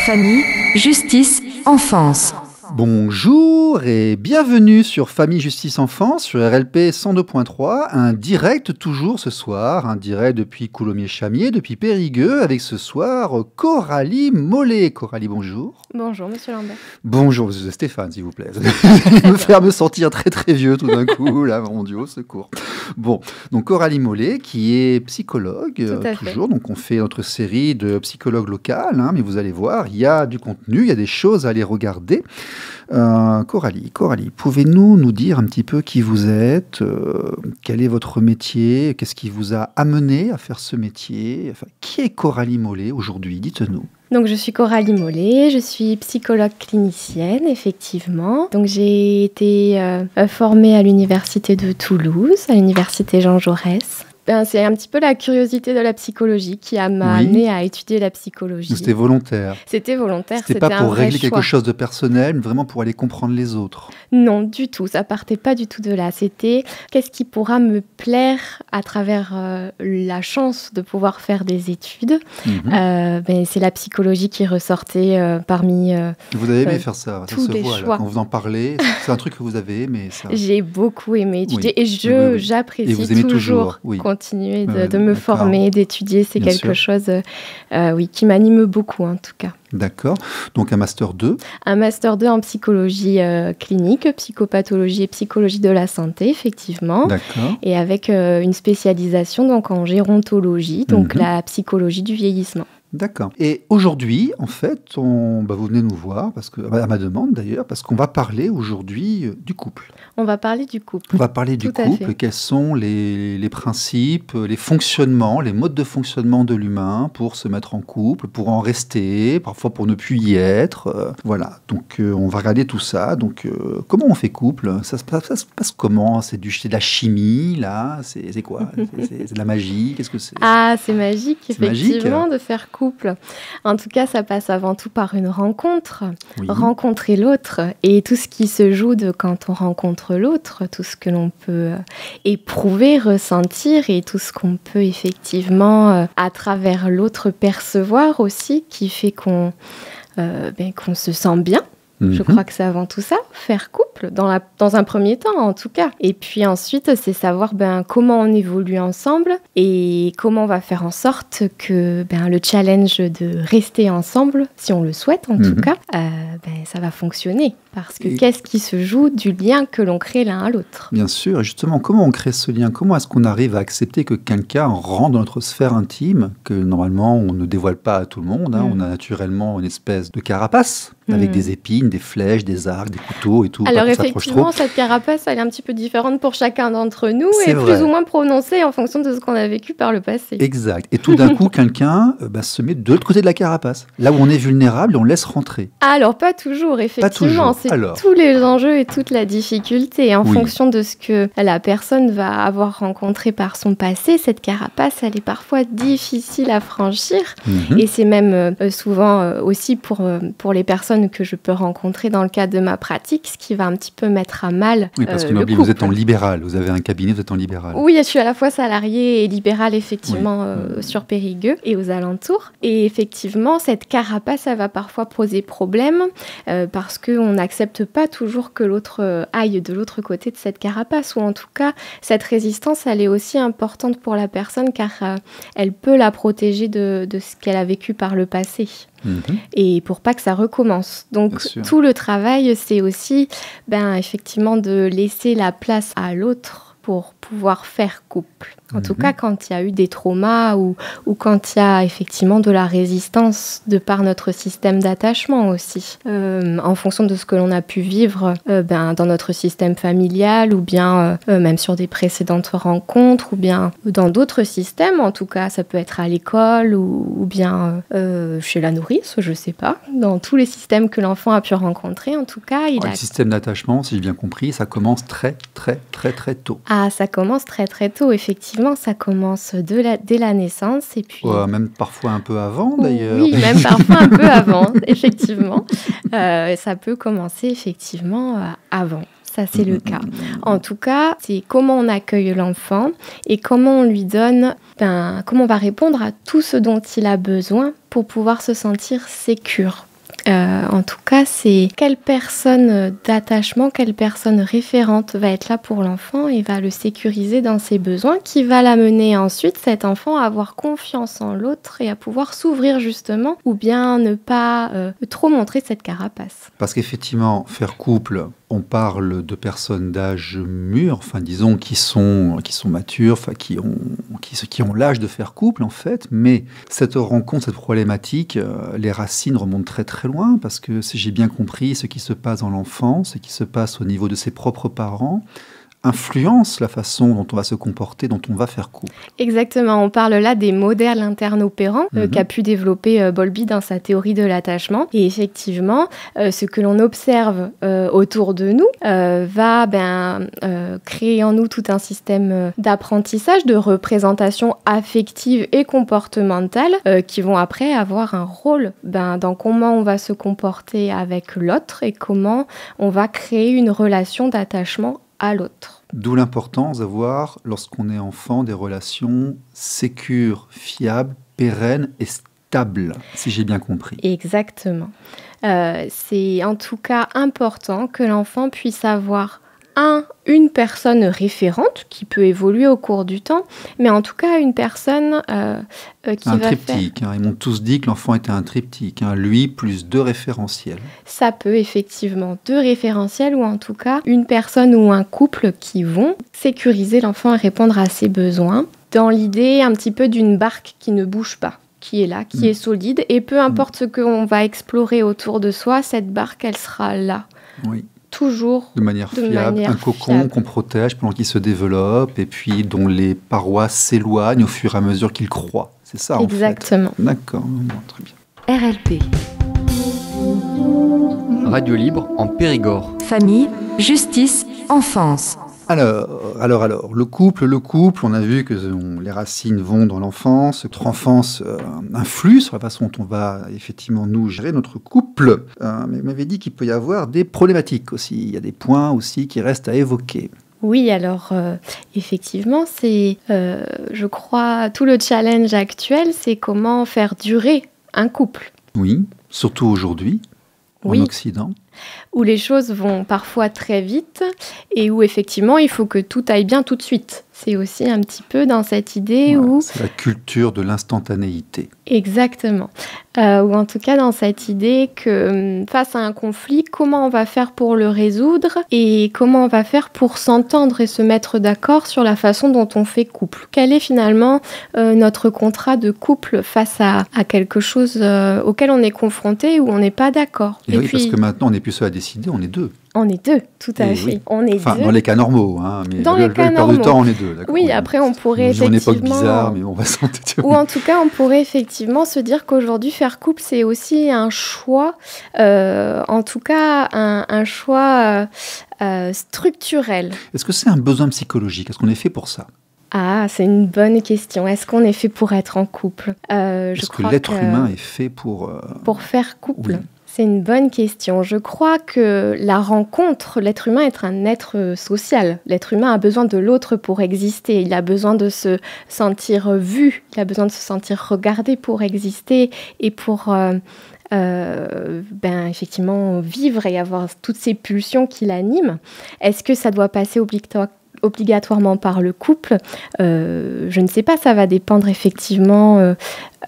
Famille, justice, enfance. Bonjour et bienvenue sur Famille, Justice, Enfance, sur RLP 102.3, un direct toujours ce soir, un direct depuis Coulommiers-Chamiers, depuis Périgueux, avec ce soir Coralie Mollet. Coralie, bonjour. Bonjour, monsieur Lambert. Bonjour, Stéphane, s'il vous plaît. Vous allez me faire me sentir très très vieux tout d'un coup, là, mon Dieu, au secours. Bon, donc Coralie Mollet, qui est psychologue, toujours, donc on fait notre série de psychologues locales, mais vous allez voir, il y a du contenu, il y a des choses à aller regarder. Coralie, pouvez-vous nous dire un petit peu qui vous êtes, quel est votre métier, qu'est-ce qui vous a amené à faire ce métier, enfin, qui est Coralie Mollet aujourd'hui, dites-nous. Donc je suis Coralie Mollet, je suis psychologue clinicienne, effectivement. Donc j'ai été formée à l'université de Toulouse, à l'université Jean Jaurès. C'est un petit peu la curiosité de la psychologie qui m'a amenée à étudier la psychologie. C'était volontaire. C'était volontaire. C'était pas pour régler quelque chose de personnel, mais vraiment pour aller comprendre les autres. Non, du tout. Ça partait pas du tout de là. C'était qu'est-ce qui pourra me plaire à travers la chance de pouvoir faire des études. C'est la psychologie qui ressortait parmi. Vous avez aimé faire ça. Tous ça se les voit, choix. Là, quand vous en parlez, c'est un truc que vous avez aimé. Ça. J'ai beaucoup aimé étudier et j'apprécie et vous aimez toujours continuer de me former, d'étudier. C'est Bien quelque sûr. chose qui m'anime beaucoup en tout cas. D'accord. Donc un Master 2. Un Master 2 en psychologie clinique, psychopathologie et psychologie de la santé, effectivement. D'accord. Et avec une spécialisation donc, en gérontologie, donc la psychologie du vieillissement. D'accord. Et aujourd'hui, en fait, vous venez nous voir, parce que, à ma demande d'ailleurs, parce qu'on va parler aujourd'hui du couple. On va parler du couple. On va parler du couple. Quels sont les principes, les fonctionnements, les modes de fonctionnement de l'humain pour se mettre en couple, pour en rester, parfois pour ne plus y être. Voilà. Donc, on va regarder tout ça. Donc, comment on fait couple ? Ça se passe comment ? C'est de la chimie, là ? C'est quoi ? C'est de la magie ? Qu'est-ce que c'est ? Ah, c'est magique, effectivement, magique. de faire couple. En tout cas, ça passe avant tout par une rencontre. Oui. Rencontrer l'autre et tout ce qui se joue de quand on rencontre l'autre, tout ce que l'on peut éprouver, ressentir et tout ce qu'on peut effectivement, à travers l'autre, percevoir aussi, qui fait qu'on se sent bien. Je crois que c'est avant tout ça, faire couple, dans un premier temps en tout cas. Et puis ensuite, c'est savoir comment on évolue ensemble et comment on va faire en sorte que le challenge de rester ensemble, si on le souhaite en tout cas, ça va fonctionner. Parce que qu'est-ce qui se joue du lien que l'on crée l'un à l'autre ? Bien sûr, et justement, comment on crée ce lien ? Comment est-ce qu'on arrive à accepter que quelqu'un rentre dans notre sphère intime, que normalement on ne dévoile pas à tout le monde, On a naturellement une espèce de carapace, avec des épines, des flèches, des arcs, des couteaux et tout. Alors effectivement, cette carapace, elle est un petit peu différente pour chacun d'entre nous et plus ou moins prononcée en fonction de ce qu'on a vécu par le passé. Exact. Et tout d'un coup, quelqu'un se met de l'autre côté de la carapace, là où on est vulnérable et on laisse rentrer. Alors pas toujours, effectivement. Pas toujours. C'est Alors. tous les enjeux et toute la difficulté. En fonction de ce que la personne va avoir rencontré par son passé, cette carapace, elle est parfois difficile à franchir. Et c'est même souvent aussi pour les personnes que je peux rencontrer dans le cadre de ma pratique, ce qui va un petit peu mettre à mal Oui, parce que le couple. vous êtes en libéral, vous avez un cabinet, vous êtes en libéral. Oui, je suis à la fois salariée et libérale, effectivement, sur Périgueux et aux alentours. Et effectivement, cette carapace, ça va parfois poser problème parce qu'on n'accepte pas toujours que l'autre aille de l'autre côté de cette carapace, ou en tout cas, cette résistance, elle est aussi importante pour la personne car elle peut la protéger de ce qu'elle a vécu par le passé. Et pour pas que ça recommence. Donc tout le travail, c'est aussi effectivement de laisser la place à l'autre pour pouvoir faire couple. En tout cas, quand il y a eu des traumas ou quand il y a effectivement de la résistance de par notre système d'attachement aussi, en fonction de ce que l'on a pu vivre dans notre système familial ou bien même sur des précédentes rencontres ou bien dans d'autres systèmes. En tout cas, ça peut être à l'école ou bien chez la nourrice, je ne sais pas. Dans tous les systèmes que l'enfant a pu rencontrer, en tout cas, le système d'attachement, si j'ai bien compris, ça commence très tôt. Ah, ça commence très tôt, effectivement. Ça commence dès la naissance et puis... même parfois un peu avant, d'ailleurs. Oui, même parfois un peu avant, effectivement. Ça peut commencer, effectivement, avant. Ça, c'est le cas. En tout cas, c'est comment on accueille l'enfant et comment on lui donne... comment on va répondre à tout ce dont il a besoin pour pouvoir se sentir sécure. En tout cas, c'est quelle personne d'attachement, quelle personne référente va être là pour l'enfant et va le sécuriser dans ses besoins, qui va l'amener ensuite, cet enfant, à avoir confiance en l'autre et à pouvoir s'ouvrir justement, ou bien ne pas trop montrer cette carapace. Parce qu'effectivement, faire couple, on parle de personnes d'âge mûr, enfin disons qui sont matures, enfin qui ont l'âge de faire couple en fait, mais cette rencontre, cette problématique, les racines remontent très très loin, parce que si j'ai bien compris, ce qui se passe dans l'enfance, ce qui se passe au niveau de ses propres parents, influence la façon dont on va se comporter, dont on va faire couple. Exactement, on parle là des modèles interne-opérants qu'a pu développer Bowlby dans sa théorie de l'attachement. Et effectivement, ce que l'on observe autour de nous va créer en nous tout un système d'apprentissage, de représentation affective et comportementale qui vont après avoir un rôle dans comment on va se comporter avec l'autre et comment on va créer une relation d'attachement à l'autre. D'où l'importance d'avoir, lorsqu'on est enfant, des relations sécures, fiables, pérennes et stables, si j'ai bien compris. Exactement. C'est en tout cas important que l'enfant puisse avoir une personne référente qui peut évoluer au cours du temps, mais en tout cas une personne qui va triptyque, faire... Ils m'ont tous dit que l'enfant était un triptyque, lui plus 2 référentiels. Ça peut effectivement 2 référentiels ou en tout cas une personne ou un couple qui vont sécuriser l'enfant et répondre à ses besoins dans l'idée un petit peu d'une barque qui ne bouge pas, qui est là, qui est solide et peu importe ce qu'on va explorer autour de soi, cette barque elle sera là. Oui. Toujours de manière fiable, un cocon qu'on protège pendant qu'il se développe et puis dont les parois s'éloignent au fur et à mesure qu'il croît. C'est ça, exactement. En fait. D'accord, très bien. RLP. Radio Libre en Périgord. Famille, justice, enfance. Alors, le couple, on a vu que les racines vont dans l'enfance, notre enfance influe sur la façon dont on va effectivement nous gérer notre couple. Mais vous m'avez dit qu'il peut y avoir des problématiques aussi, il y a des points aussi qui restent à évoquer. Oui, alors effectivement, c'est, je crois, tout le challenge actuel, c'est comment faire durer un couple. Oui, surtout aujourd'hui, en Occident. Où les choses vont parfois très vite et où effectivement il faut que tout aille bien tout de suite. C'est aussi un petit peu dans cette idée où... C'est la culture de l'instantanéité. Exactement. Ou en tout cas dans cette idée que face à un conflit, comment on va faire pour le résoudre et comment on va faire pour s'entendre et se mettre d'accord sur la façon dont on fait couple. Quel est finalement notre contrat de couple face à quelque chose auquel on est confronté ou on n'est pas d'accord. Et oui, puis, parce que maintenant on n'est plus seul à décider, on est 2. On est 2, tout à fait. Oui. On est 2. Dans les cas normaux, mais dans les cas normaux. Du temps, on est 2. D'accord. Oui, après, on pourrait effectivement... une époque bizarre, mais on va s'entendre. Ou en tout cas, on pourrait effectivement se dire qu'aujourd'hui, faire couple, c'est aussi un choix, en tout cas, un choix structurel. Est-ce que c'est un besoin psychologique ? Est-ce qu'on est fait pour ça ? Ah, c'est une bonne question. Est-ce qu'on est fait pour être en couple ? Est-ce que l'être humain est fait pour faire couple ? Oui. C'est une bonne question. Je crois que la rencontre, l'être humain est un être social. L'être humain a besoin de l'autre pour exister. Il a besoin de se sentir vu. Il a besoin de se sentir regardé pour exister et pour effectivement vivre et avoir toutes ces pulsions qui l'animent. Est-ce que ça doit passer obligatoirement par le couple, je ne sais pas, ça va dépendre effectivement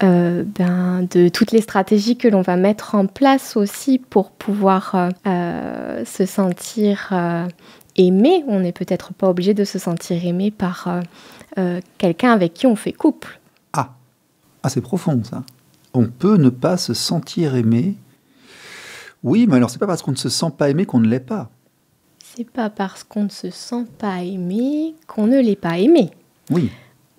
de toutes les stratégies que l'on va mettre en place aussi pour pouvoir se sentir aimé, on n'est peut-être pas obligé de se sentir aimé par quelqu'un avec qui on fait couple. Ah, c'est profond ça. On peut ne pas se sentir aimé. Oui, mais alors c'est pas parce qu'on ne se sent pas aimé qu'on ne l'est pas. C'est pas parce qu'on ne se sent pas aimé qu'on ne l'est pas aimé. Oui.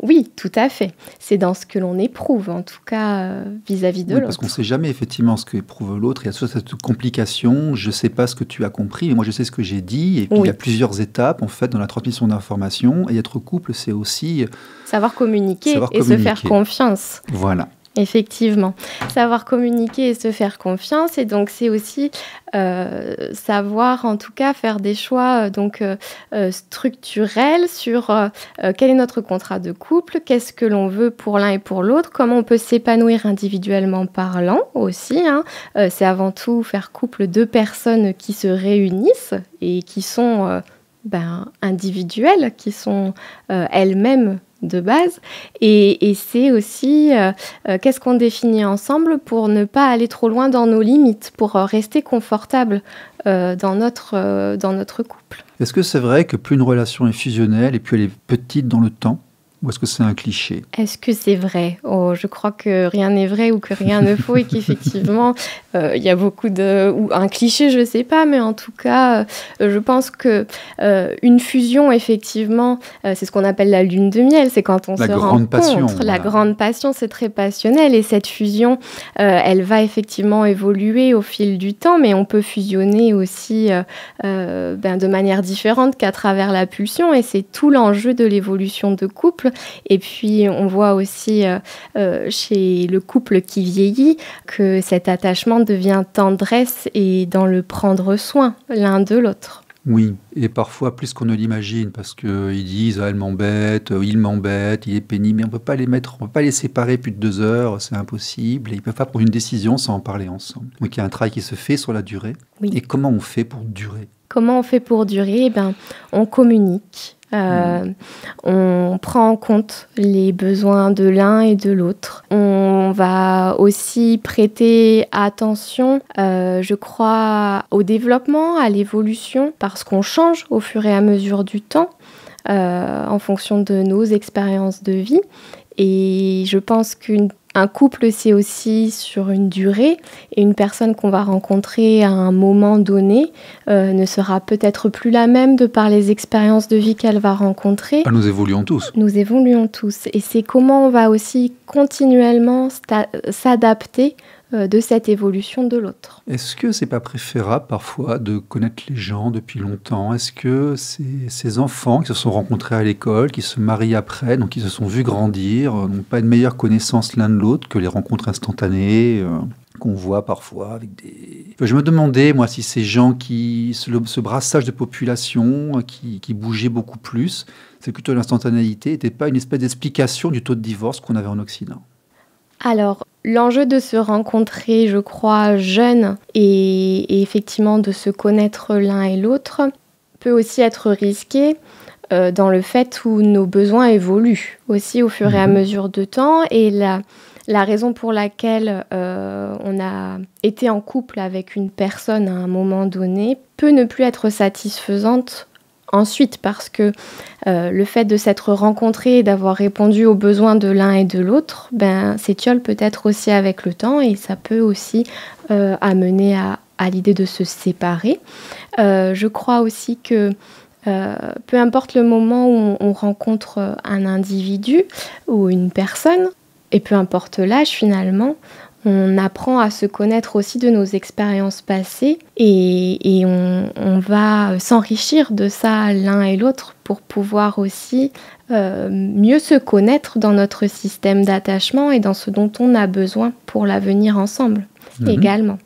Oui, tout à fait. C'est dans ce que l'on éprouve, en tout cas vis-à-vis de l'autre. Parce qu'on ne sait jamais effectivement ce qu'éprouve l'autre. Il y a toujours cette complication. Je ne sais pas ce que tu as compris, mais moi je sais ce que j'ai dit. Et puis il y a plusieurs étapes en fait dans la transmission d'informations. Et être couple, c'est aussi savoir communiquer et se faire confiance. Voilà. Effectivement, savoir communiquer et se faire confiance, et donc c'est aussi savoir en tout cas faire des choix structurels sur quel est notre contrat de couple, qu'est-ce que l'on veut pour l'un et pour l'autre, comment on peut s'épanouir individuellement parlant aussi. C'est avant tout faire couple deux personnes qui se réunissent et qui sont individuelles, qui sont elles-mêmes de base, et c'est aussi qu'est-ce qu'on définit ensemble pour ne pas aller trop loin dans nos limites, pour rester confortable dans notre couple. Est-ce que c'est vrai que plus une relation est fusionnelle et plus elle est petite dans le temps, ou est-ce que c'est un cliché? Est-ce que c'est vrai? Je crois que rien n'est vrai ou que rien ne faux, et qu'effectivement, il y a beaucoup ou un cliché, je ne sais pas, mais en tout cas, je pense que une fusion, effectivement, c'est ce qu'on appelle la lune de miel, c'est quand on se rencontre. La grande passion, c'est très passionnel, et cette fusion, elle va effectivement évoluer au fil du temps, mais on peut fusionner aussi de manière différente qu'à travers la pulsion, et c'est tout l'enjeu de l'évolution de couple. Et puis, on voit aussi chez le couple qui vieillit que cet attachement devient tendresse et dans le prendre soin l'un de l'autre. Oui, et parfois plus qu'on ne l'imagine, parce qu'ils disent « elle m'embête, il m'embête, il est pénible », mais on ne peut pas les séparer plus de 2 heures, c'est impossible, et ils ne peuvent pas prendre une décision sans en parler ensemble. Donc il y a un travail qui se fait sur la durée. Oui. Et comment on fait pour durer? Comment on fait pour durer? On communique. On prend en compte les besoins de l'un et de l'autre. On va aussi prêter attention, je crois, au développement, à l'évolution, parce qu'on change au fur et à mesure du temps, en fonction de nos expériences de vie. Et je pense qu'un couple, c'est aussi sur une durée, et une personne qu'on va rencontrer à un moment donné ne sera peut-être plus la même de par les expériences de vie qu'elle va rencontrer. Nous évoluons tous. Nous évoluons tous. Et c'est comment on va aussi continuellement s'adapter de cette évolution de l'autre. Est-ce que c'est pas préférable parfois de connaître les gens depuis longtemps? Est-ce que ces enfants qui se sont rencontrés à l'école, qui se marient après, donc qui se sont vus grandir, n'ont pas une meilleure connaissance l'un de l'autre que les rencontres instantanées qu'on voit parfois avec des... Je me demandais, moi, si ces gens ce brassage de population qui bougeait beaucoup plus, c'est plutôt l'instantanéité, n'était pas une espèce d'explication du taux de divorce qu'on avait en Occident? Alors, l'enjeu de se rencontrer, je crois, jeune et effectivement de se connaître l'un et l'autre peut aussi être risqué dans le fait où nos besoins évoluent aussi au fur et à mesure de temps. Et la raison pour laquelle on a été en couple avec une personne à un moment donné peut ne plus être satisfaisante ensuite, parce que le fait de s'être rencontré et d'avoir répondu aux besoins de l'un et de l'autre, s'étiole peut-être aussi avec le temps, et ça peut aussi amener à l'idée de se séparer. Je crois aussi que peu importe le moment où on rencontre un individu ou une personne, et peu importe l'âge finalement, on apprend à se connaître aussi de nos expériences passées, et on va s'enrichir de ça l'un et l'autre pour pouvoir aussi mieux se connaître dans notre système d'attachement et dans ce dont on a besoin pour l'avenir ensemble également.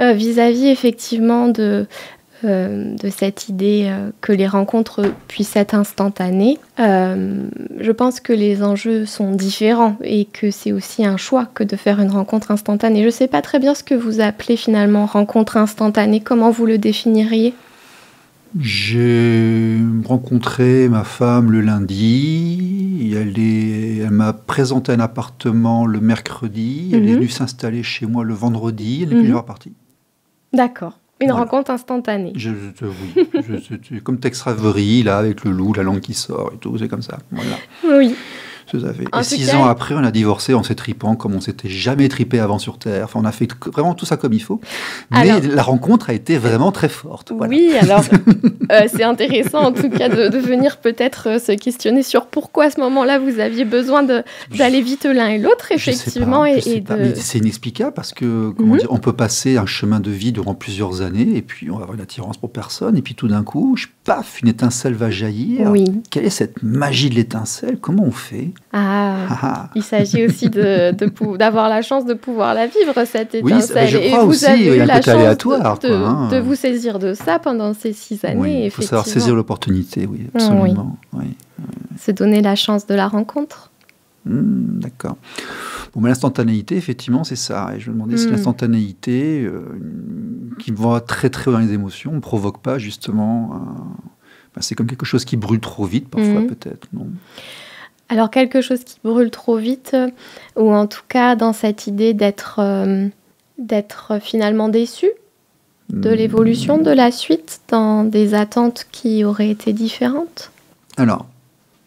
Vis-à-vis effectivement de cette idée que les rencontres puissent être instantanées, je pense que les enjeux sont différents et que c'est aussi un choix que de faire une rencontre instantanée. Je ne sais pas très bien ce que vous appelez finalement rencontre instantanée. Comment vous le définiriez? J'ai rencontré ma femme le lundi, elle m'a présenté un appartement le mercredi, elle est venue s'installer chez moi le vendredi, elle n'est plus repartie. D'accord. Une rencontre instantanée. Oui, comme Tex Avery, là, avec le loup, la langue qui sort et tout, c'est comme ça. Voilà. Oui. Tout à fait. Et 6 ans après, on a divorcé en s'étripant comme on s'était jamais tripé avant sur Terre. Enfin, on a fait vraiment tout ça comme il faut. Mais la rencontre a été vraiment très forte. Voilà. Oui, alors c'est intéressant en tout cas de venir peut-être se questionner sur pourquoi à ce moment-là vous aviez besoin d'aller vite l'un et l'autre, effectivement. Je sais pas. Mais c'est inexplicable parce que comment dire, on peut passer un chemin de vie durant plusieurs années et puis on va avoir une attirance pour personne et puis tout d'un coup, paf, une étincelle va jaillir. Oui. Quelle est cette magie de l'étincelle? Comment on fait? Il s'agit aussi d'avoir la chance de pouvoir la vivre, cette étincelle. Oui, je crois et vous aussi, avez eu la chance aléatoire, de vous saisir de ça pendant ces 6 années. Oui, il faut savoir saisir l'opportunité, oui, absolument. Oui. Se donner la chance de la rencontre. D'accord. Bon, mais l'instantanéité, effectivement, c'est ça. Et je me demandais si l'instantanéité, qui va très très haut dans les émotions, ne provoque pas justement... c'est comme quelque chose qui brûle trop vite, parfois, peut-être, non? Alors, quelque chose qui brûle trop vite, ou en tout cas dans cette idée d'être finalement déçu de l'évolution, de la suite, dans des attentes qui auraient été différentes? Alors,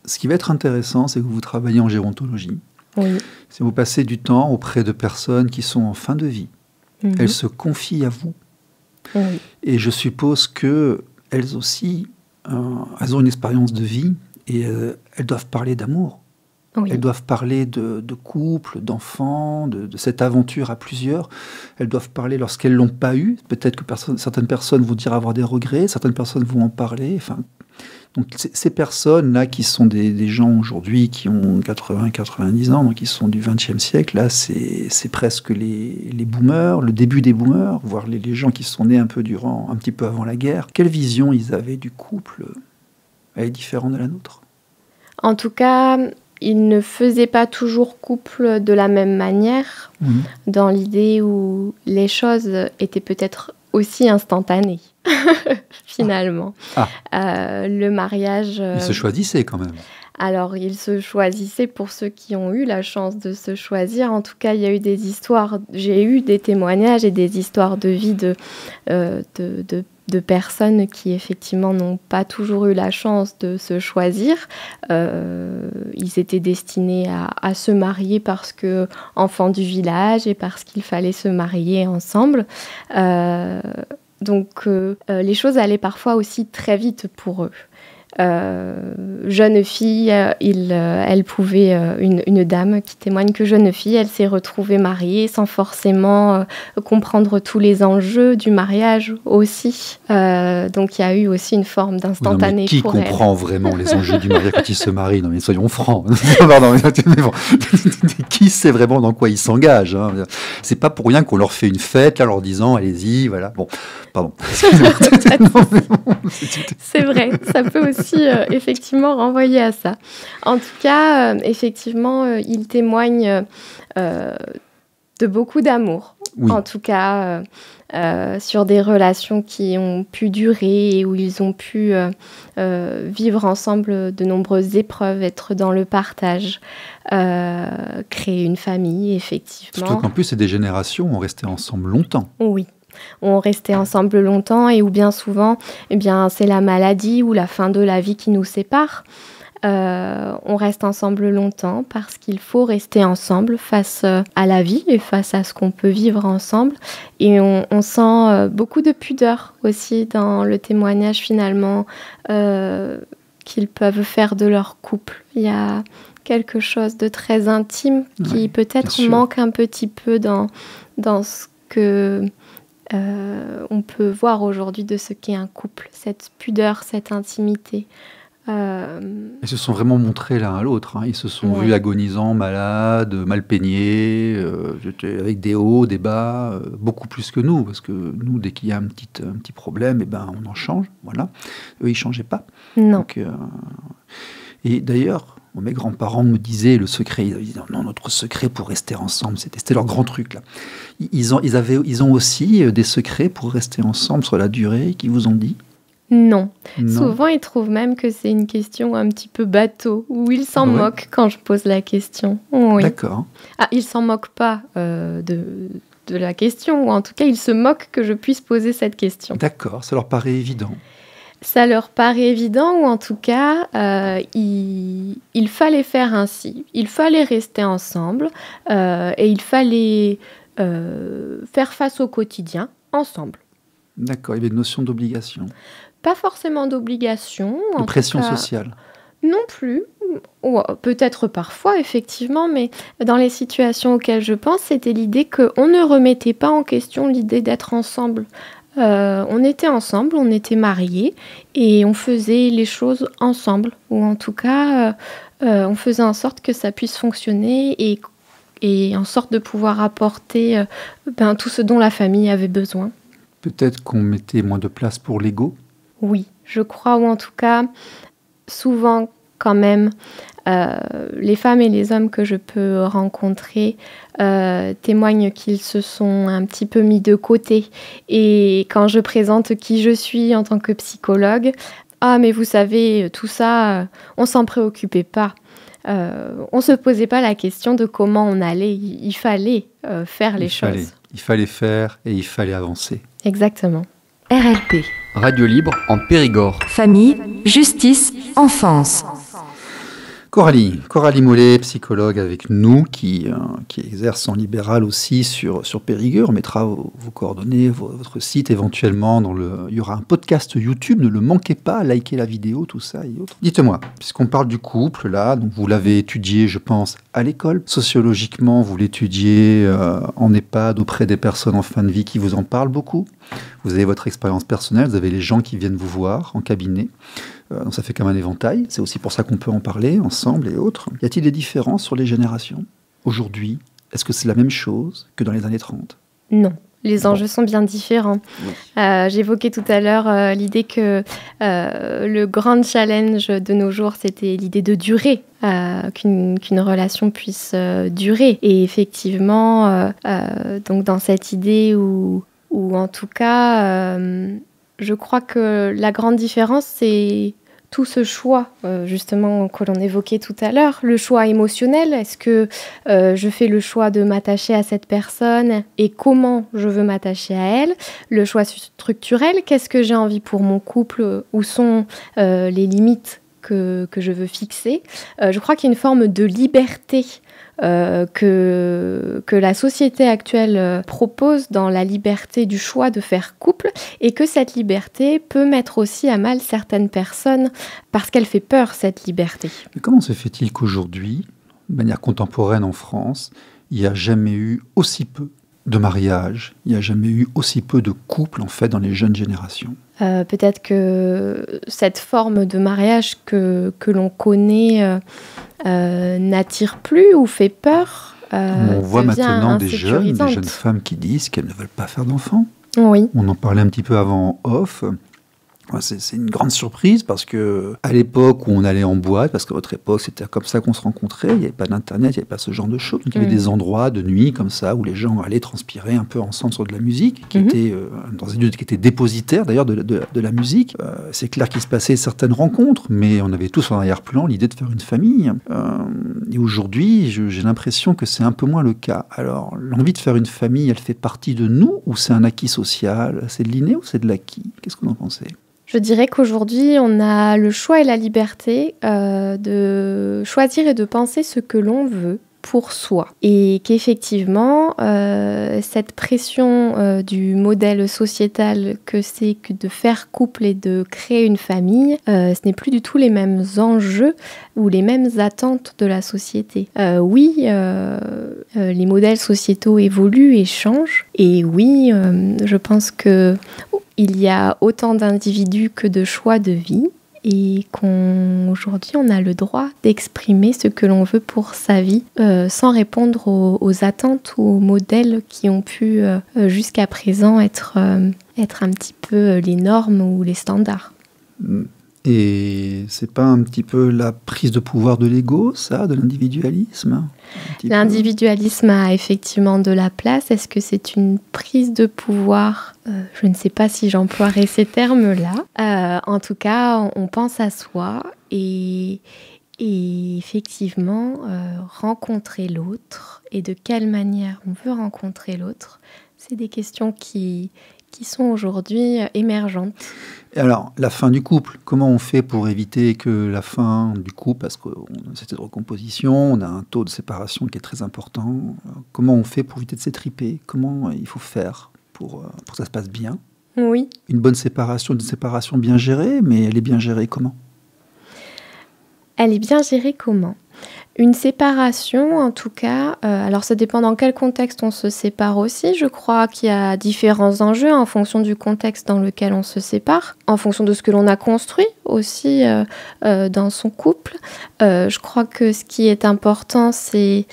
ce qui va être intéressant, c'est que vous travaillez en gérontologie. Oui. Si vous passez du temps auprès de personnes qui sont en fin de vie, elles se confient à vous. Oui. Et je suppose qu'elles aussi, elles ont une expérience de vie et elles doivent parler d'amour. Oui. Elles doivent parler de couple, d'enfants, de cette aventure à plusieurs. Elles doivent parler lorsqu'elles ne l'ont pas eu. Peut-être que certaines personnes vont dire avoir des regrets, certaines personnes vont en parler. Enfin, donc ces personnes-là qui sont des gens aujourd'hui qui ont 80, 90 ans, donc qui sont du XXe siècle, là c'est presque les boomers, le début des boomers, voire les gens qui sont nés un petit peu avant la guerre. Quelle vision ils avaient du couple? Elle est différente de la nôtre. En tout cas, ils ne faisaient pas toujours couple de la même manière, dans l'idée où les choses étaient peut-être aussi instantanées, finalement. Le mariage... Ils se choisissaient quand même. Alors, ils se choisissaient pour ceux qui ont eu la chance de se choisir. En tout cas, il y a eu des histoires, j'ai eu des témoignages et des histoires de vie de personnes qui, effectivement, n'ont pas toujours eu la chance de se choisir. Ils étaient destinés à se marier parce que enfants du village et parce qu'il fallait se marier ensemble. Donc, les choses allaient parfois aussi très vite pour eux. Jeune fille, elle pouvait, une dame qui témoigne que jeune fille, elle s'est retrouvée mariée sans forcément comprendre tous les enjeux du mariage aussi. Donc il y a eu aussi une forme d'instantané pour elle. Qui comprend vraiment les enjeux du mariage quand il se marie? Non mais soyons francs. Pardon, mais bon. Qui sait vraiment dans quoi il s'engage, hein? C'est pas pour rien qu'on leur fait une fête là, leur disant allez-y, voilà. Bon, pardon. C'est vrai, ça peut aussi effectivement renvoyer à ça. En tout cas, effectivement, il témoigne de beaucoup d'amour. Oui. En tout cas, sur des relations qui ont pu durer et où ils ont pu vivre ensemble de nombreuses épreuves, être dans le partage, créer une famille, effectivement. Surtout qu'en plus, c'est des générations ont resté ensemble longtemps. Oui. On restait ensemble longtemps et où bien souvent, c'est la maladie ou la fin de la vie qui nous sépare. On reste ensemble longtemps parce qu'il faut rester ensemble face à la vie et face à ce qu'on peut vivre ensemble. Et on sent beaucoup de pudeur aussi dans le témoignage finalement qu'ils peuvent faire de leur couple. Il y a quelque chose de très intime qui peut-être manque un petit peu dans ce que... on peut voir aujourd'hui de ce qu'est un couple, cette pudeur, cette intimité. Ils se sont vraiment montrés l'un à l'autre, hein. Ils se sont vus agonisants, malades, mal peignés, avec des hauts, des bas, beaucoup plus que nous, parce que nous, dès qu'il y a un petit problème, on en change, voilà. Eux, ils ne changeaient pas. Non. Donc, et d'ailleurs, mes grands-parents me disaient le secret, ils disaient non, notre secret pour rester ensemble, c'était leur grand truc là. Ils ont aussi des secrets pour rester ensemble sur la durée, qui vous ont dit? Non. Souvent, ils trouvent même que c'est une question un petit peu bateau, ou ils s'en moquent quand je pose la question. Oui. D'accord. Ah, ils s'en moquent pas de la question, ou en tout cas, ils se moquent que je puisse poser cette question. D'accord, ça leur paraît évident. Ça leur paraît évident, ou en tout cas, il fallait faire ainsi. Il fallait rester ensemble, et il fallait faire face au quotidien ensemble. D'accord, il y avait une notion d'obligation. Pas forcément d'obligation. De pression sociale. Non plus. Ou peut-être parfois, effectivement, mais dans les situations auxquelles je pense, c'était l'idée qu'on ne remettait pas en question l'idée d'être ensemble. On était ensemble, on était mariés, et on faisait les choses ensemble. Ou en tout cas, on faisait en sorte que ça puisse fonctionner et en sorte de pouvoir apporter tout ce dont la famille avait besoin. Peut-être qu'on mettait moins de place pour l'ego ? Oui, je crois, ou en tout cas, souvent quand même, les femmes et les hommes que je peux rencontrer témoignent qu'ils se sont un petit peu mis de côté. Et quand je présente qui je suis en tant que psychologue, « Ah, mais vous savez, tout ça, on s'en préoccupait pas. On se posait pas la question de comment on allait. Il fallait faire les choses. Il fallait faire et il fallait avancer. » Exactement. RLP. Radio libre en Périgord. Famille, justice, enfance. Coralie Mollet, psychologue avec nous, qui exerce en libéral aussi sur Périgueux. On mettra vos coordonnées, votre site éventuellement. Il y aura un podcast YouTube, ne le manquez pas, likez la vidéo, tout ça et autres. Dites-moi, puisqu'on parle du couple, là, donc vous l'avez étudié, je pense, à l'école. Sociologiquement, vous l'étudiez en EHPAD auprès des personnes en fin de vie qui vous en parlent beaucoup. Vous avez votre expérience personnelle, vous avez les gens qui viennent vous voir en cabinet. Donc ça fait comme un éventail, c'est aussi pour ça qu'on peut en parler ensemble et autres. Y a-t-il des différences sur les générations aujourd'hui? Est-ce que c'est la même chose que dans les années 30? Non, les enjeux sont bien différents. Oui. J'évoquais tout à l'heure l'idée que le grand challenge de nos jours, c'était l'idée de durée, qu'une relation puisse durer. Et effectivement, donc dans cette idée où en tout cas... je crois que la grande différence, c'est tout ce choix, justement, que l'on évoquait tout à l'heure. Le choix émotionnel, est-ce que je fais le choix de m'attacher à cette personne et comment je veux m'attacher à elle? Le choix structurel, qu'est-ce que j'ai envie pour mon couple? Où sont les limites que je veux fixer? Je crois qu'il y a une forme de liberté que la société actuelle propose dans la liberté du choix de faire couple, et que cette liberté peut mettre aussi à mal certaines personnes parce qu'elle fait peur, cette liberté. Mais comment se fait-il qu'aujourd'hui, de manière contemporaine en France, il n'y a jamais eu aussi peu de mariages, il n'y a jamais eu aussi peu de couples en fait dans les jeunes générations? Peut-être que cette forme de mariage que l'on connaît n'attire plus ou fait peur. On voit maintenant des jeunes femmes qui disent qu'elles ne veulent pas faire d'enfants. Oui. On en parlait un petit peu avant en off. C'est une grande surprise parce que à l'époque où on allait en boîte, parce qu'à votre époque c'était comme ça qu'on se rencontrait, il n'y avait pas d'internet, il n'y avait pas ce genre de choses. Donc, il y avait des endroits de nuit comme ça où les gens allaient transpirer un peu ensemble sur de la musique, qui était dans un lieu qui était dépositaire d'ailleurs de la musique. C'est clair qu'il se passait certaines rencontres, mais on avait tous en arrière-plan l'idée de faire une famille. Et aujourd'hui, j'ai l'impression que c'est un peu moins le cas. Alors, l'envie de faire une famille, elle fait partie de nous ou c'est un acquis social? C'est de l'inné ou c'est de l'acquis? Qu'est-ce que vous en pensez? Je dirais qu'aujourd'hui, on a le choix et la liberté de choisir et de penser ce que l'on veut pour soi. Et qu'effectivement, cette pression du modèle sociétal que c'est que de faire couple et de créer une famille, ce n'est plus du tout les mêmes enjeux ou les mêmes attentes de la société. Oui, les modèles sociétaux évoluent et changent. Et oui, je pense que il y a autant d'individus que de choix de vie et qu'aujourd'hui, on a le droit d'exprimer ce que l'on veut pour sa vie sans répondre aux attentes ou aux modèles qui ont pu jusqu'à présent être un petit peu les normes ou les standards. Et c'est pas un petit peu la prise de pouvoir de l'ego, ça, de l'individualisme? L'individualisme a effectivement de la place. Est-ce que c'est une prise de pouvoir? Je ne sais pas si j'emploierais ces termes-là. En tout cas, on pense à soi et effectivement, rencontrer l'autre et de quelle manière on veut rencontrer l'autre, c'est des questions qui sont aujourd'hui émergentes. Et alors, la fin du couple, comment on fait pour éviter que la fin du couple, parce que c'était de recomposition, on a un taux de séparation qui est très important, comment on fait pour éviter de s'étriper? Comment il faut faire pour que ça se passe bien? Oui. Une bonne séparation, une séparation bien gérée, mais elle est bien gérée comment? Elle est bien gérée comment? Une séparation, en tout cas, alors ça dépend dans quel contexte on se sépare aussi. Je crois qu'il y a différents enjeux en fonction du contexte dans lequel on se sépare, en fonction de ce que l'on a construit aussi dans son couple. Je crois que ce qui est important, c'est...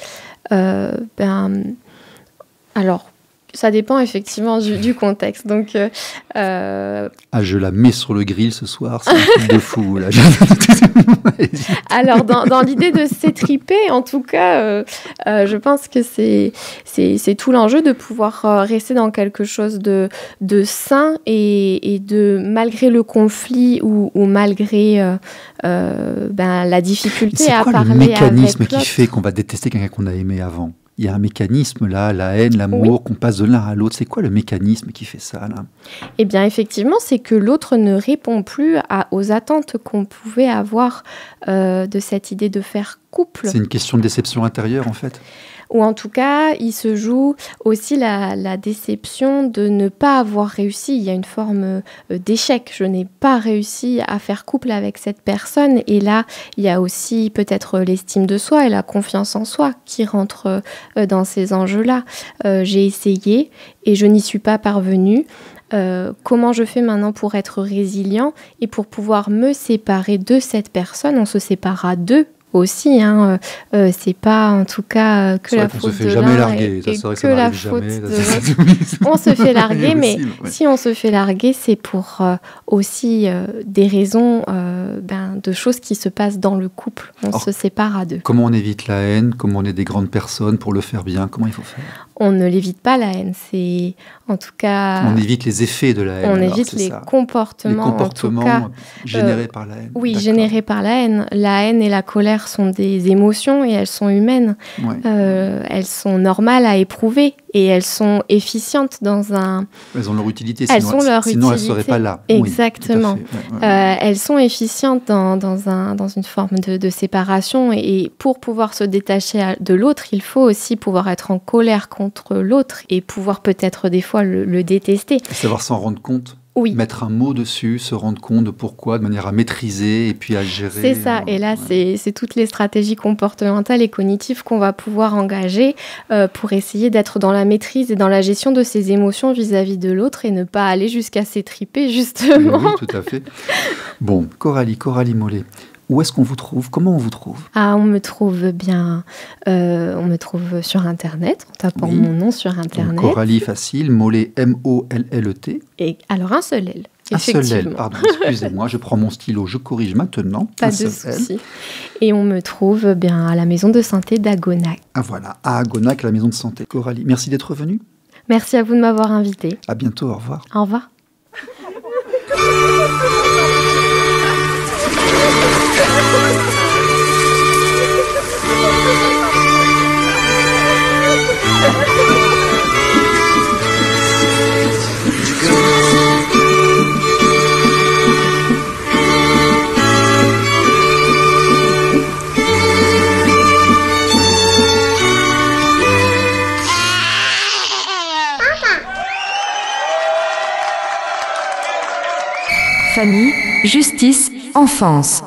alors, ça dépend effectivement du contexte. Donc, je la mets sur le grill ce soir, c'est un truc de fou. Là. Alors, dans l'idée de s'étriper, en tout cas, je pense que c'est tout l'enjeu de pouvoir rester dans quelque chose de sain et de, malgré le conflit ou malgré la difficulté à parler avec l'autre. C'est quoi le mécanisme qui fait qu'on va détester quelqu'un qu'on a aimé avant? Il y a un mécanisme là, la haine, l'amour, qu'on passe de l'un à l'autre. C'est quoi le mécanisme qui fait ça là? Eh bien, effectivement, c'est que l'autre ne répond plus aux attentes qu'on pouvait avoir de cette idée de faire couple. C'est une question de déception intérieure en fait? Ou en tout cas, il se joue aussi la déception de ne pas avoir réussi. Il y a une forme d'échec. Je n'ai pas réussi à faire couple avec cette personne. Et là, il y a aussi peut-être l'estime de soi et la confiance en soi qui rentrent dans ces enjeux-là. J'ai essayé et je n'y suis pas parvenue. Comment je fais maintenant pour être résilient et pour pouvoir me séparer de cette personne? On se sépare à deux aussi, c'est pas en tout cas que la faute de l'un et que la faute de l'autre. On se fait larguer, mais si on se fait larguer, c'est pour aussi des raisons de choses qui se passent dans le couple. On se sépare à deux. Comment on évite la haine? Comment on est des grandes personnes pour le faire bien? Comment il faut faire? On ne l'évite pas la haine, c'est en tout cas... On évite les effets de la haine. On évite les comportements, en tout cas, générés par la haine. Oui, générés par la haine. La haine et la colère sont des émotions et elles sont humaines. Ouais. Elles sont normales à éprouver et elles sont efficientes dans un... Elles ont leur utilité, sinon elles ne seraient pas là. Exactement. Oui, elles sont efficientes dans une forme de séparation et pour pouvoir se détacher de l'autre, il faut aussi pouvoir être en colère contre l'autre et pouvoir peut-être des fois le détester. Et savoir s'en rendre compte. Oui. Mettre un mot dessus, se rendre compte de pourquoi, de manière à maîtriser et puis à gérer. C'est ça. Et là, c'est toutes les stratégies comportementales et cognitives qu'on va pouvoir engager pour essayer d'être dans la maîtrise et dans la gestion de ses émotions vis-à-vis de l'autre et ne pas aller jusqu'à s'étriper, justement. Oui, tout à fait. Bon, Coralie Mollet. Où est-ce qu'on vous trouve? Comment on vous trouve? On me trouve bien. On me trouve sur Internet, en tapant mon nom sur Internet. Donc, Coralie facile, Mollet, M-O-L-L-E-T. Et alors un seul L. Un seul L, pardon, excusez-moi, je prends mon stylo, je corrige maintenant. Pas de souci. Et on me trouve bien à la maison de santé d'Agonac. Ah voilà, à Agonac, la maison de santé. Coralie, merci d'être venue. Merci à vous de m'avoir invitée. À bientôt, au revoir. Au revoir. Famille, justice, enfance.